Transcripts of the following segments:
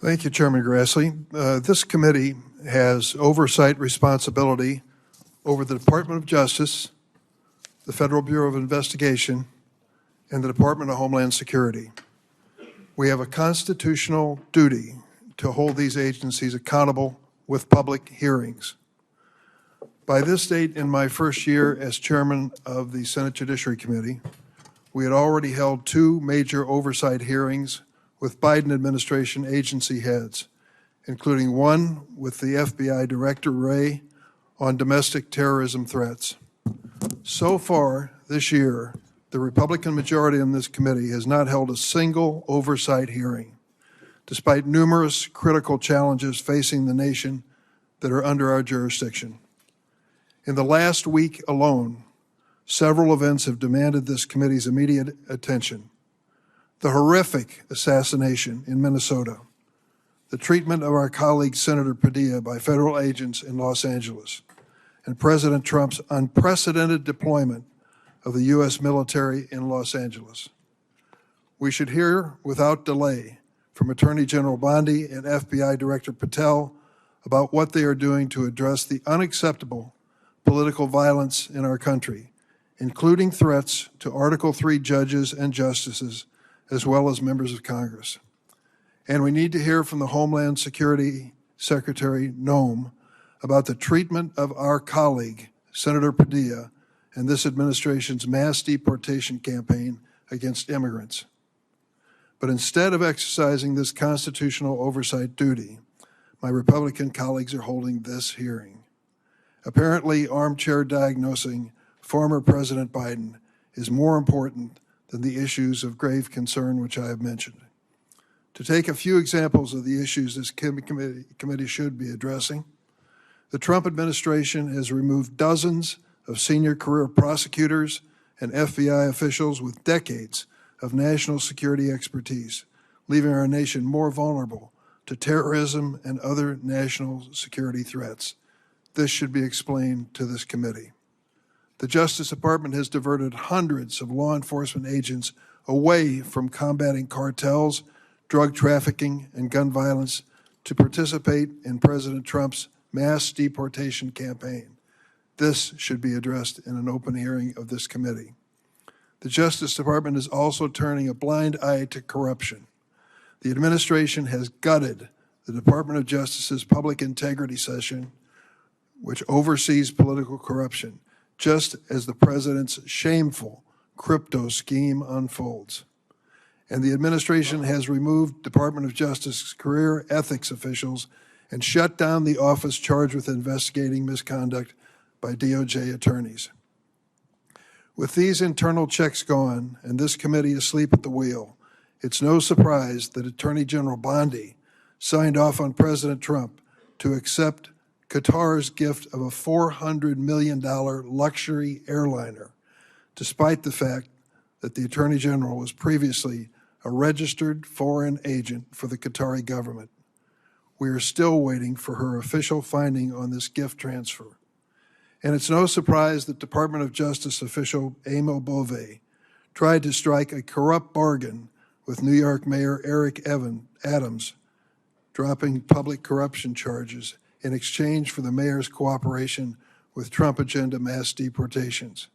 Thank you, Chairman Grassley. This committee has oversight responsibility over the Department of Justice, the Federal Bureau of Investigation, and the Department of Homeland Security. We have a constitutional duty to hold these agencies accountable with public hearings. By this date, in my first year as chairman of the Senate Judiciary Committee, we had already held 2 major oversight hearings with Biden administration agency heads, including one with the FBI Director Wray on domestic terrorism threats. So far this year, the Republican majority in this committee has not held a single oversight hearing, despite numerous critical challenges facing the nation that are under our jurisdiction. In the last week alone, several events have demanded this committee's immediate attention. The horrific assassination in Minnesota, the treatment of our colleague Senator Padilla by federal agents in Los Angeles, and President Trump's unprecedented deployment of the U.S. military in Los Angeles. We should hear without delay from Attorney General Bondi and FBI Director Patel about what they are doing to address the unacceptable political violence in our country, including threats to Article III judges and justices, as well as members of Congress. And we need to hear from the Homeland Security Secretary Noem about the treatment of our colleague, Senator Padilla, and this administration's mass deportation campaign against immigrants. But instead of exercising this constitutional oversight duty, my Republican colleagues are holding this hearing. Apparently, armchair diagnosing former President Biden is more important than the issues of grave concern which I have mentioned. To take a few examples of the issues this committee should be addressing, the Trump administration has removed dozens of senior career prosecutors and FBI officials with decades of national security expertise, leaving our nation more vulnerable to terrorism and other national security threats. This should be explained to this committee. The Justice Department has diverted hundreds of law enforcement agents away from combating cartels, drug trafficking, and gun violence to participate in President Trump's mass deportation campaign. This should be addressed in an open hearing of this committee. The Justice Department is also turning a blind eye to corruption. The administration has gutted the Department of Justice's Public Integrity Session, which oversees political corruption, just as the president's shameful crypto scheme unfolds. And the administration has removed Department of Justice career ethics officials and shut down the office charged with investigating misconduct by DOJ attorneys. With these internal checks gone and this committee asleep at the wheel, it's no surprise that Attorney General Bondi signed off on President Trump to accept Qatar's gift of a $400 million luxury airliner, despite the fact that the Attorney General was previously a registered foreign agent for the Qatari government. We are still waiting for her official finding on this gift transfer. And it's no surprise that Department of Justice official Amo Bove tried to strike a corrupt bargain with New York Mayor Eric Adams, dropping public corruption charges in exchange for the mayor's cooperation with Trump agenda mass deportations.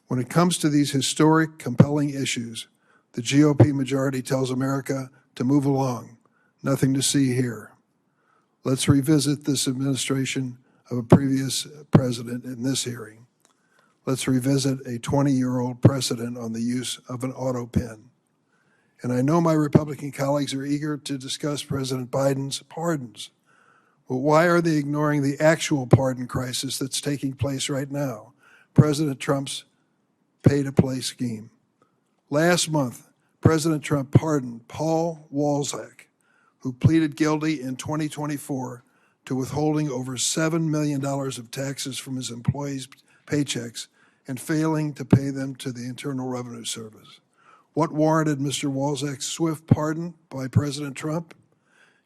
When it comes to these historic, compelling issues, the GOP majority tells America to move along. Nothing to see here. Let's revisit this administration of a previous president in this hearing. Let's revisit a 20-year-old precedent on the use of an auto pen. And I know my Republican colleagues are eager to discuss President Biden's pardons. But why are they ignoring the actual pardon crisis that's taking place right now? President Trump's pay-to-play scheme. Last month, President Trump pardoned Paul Walzak, who pleaded guilty in 2024 to withholding over $7 million of taxes from his employees' paychecks and failing to pay them to the Internal Revenue Service. What warranted Mr. Walzak's swift pardon by President Trump?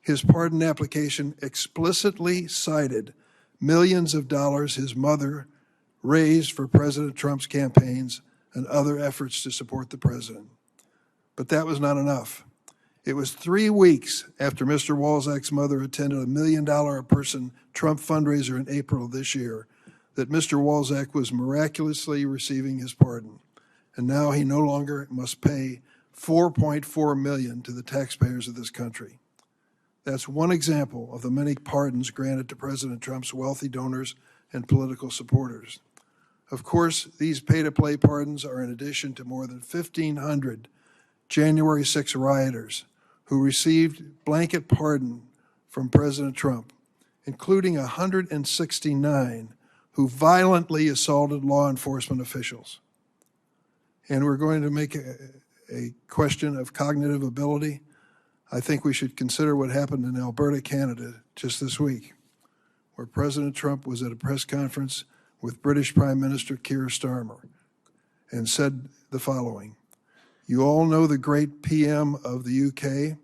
His pardon application explicitly cited millions of dollars his mother raised for President Trump's campaigns and other efforts to support the president. But that was not enough. It was 3 weeks after Mr. Walczak's mother attended a $1 million a person Trump fundraiser in April of this year that Mr. Walczak was miraculously receiving his pardon. And now he no longer must pay $4.4 million to the taxpayers of this country. That's one example of the many pardons granted to President Trump's wealthy donors and political supporters. Of course, these pay-to-play pardons are in addition to more than 1,500 January 6 rioters who received blanket pardon from President Trump, including 169 who violently assaulted law enforcement officials. And we're going to make a question of cognitive ability. I think we should consider what happened in Alberta, Canada, just this week, where President Trump was at a press conference with British Prime Minister Keir Starmer and said the following: "You all know the great PM of the UK,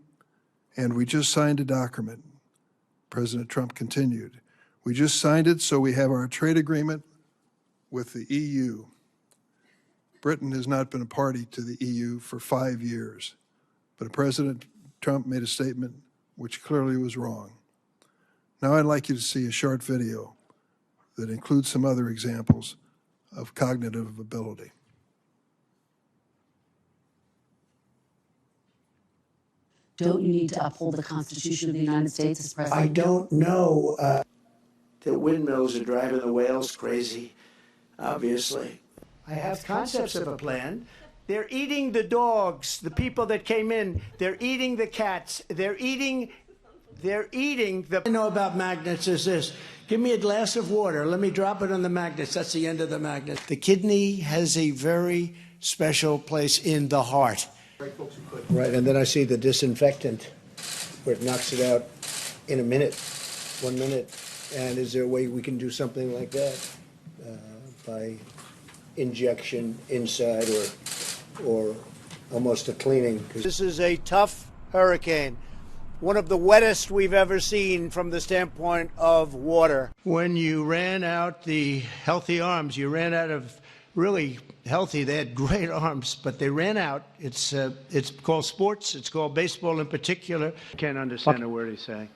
and we just signed a document." President Trump continued, "We just signed it so we have our trade agreement with the EU. Britain has not been a party to the EU for 5 years, but President Trump made a statement which clearly was wrong." Now I'd like you to see a short video that includes some other examples of cognitive ability. Don't you need to uphold the Constitution of the United States as president? I don't know that windmills are driving the whales crazy, obviously. I have concepts of a plan. They're eating the dogs, the people that came in. They're eating the cats. They're eating the... I know about magnets is this. Give me a glass of water. Let me drop it on the magnets. That's the end of the magnet. The kidney has a very special place in the heart. Right, and then I see the disinfectant where it knocks it out in a minute, 1 minute. And is there a way we can do something like that by injection inside or almost a cleaning? This is a tough hurricane, one of the wettest we've ever seen from the standpoint of water. When you ran out the healthy arms, you ran out of really healthy. They had great arms, but they ran out. It's called sports. It's called baseball in particular. Can't understand a word he's saying.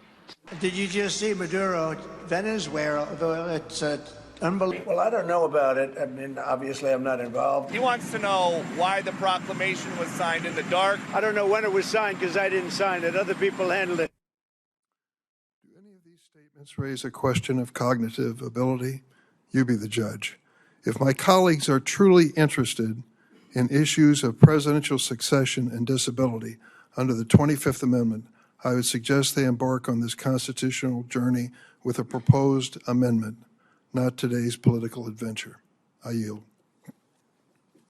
Did you just see Maduro, Venezuela? It's unbelievable. Well, I don't know about it. I mean, obviously, I'm not involved. He wants to know why the proclamation was signed in the dark. I don't know when it was signed because I didn't sign it. Other people handled it. Do any of these statements raise a question of cognitive ability? You be the judge. If my colleagues are truly interested in issues of presidential succession and disability under the 25th Amendment, I would suggest they embark on this constitutional journey with a proposed amendment, not today's political adventure. I yield.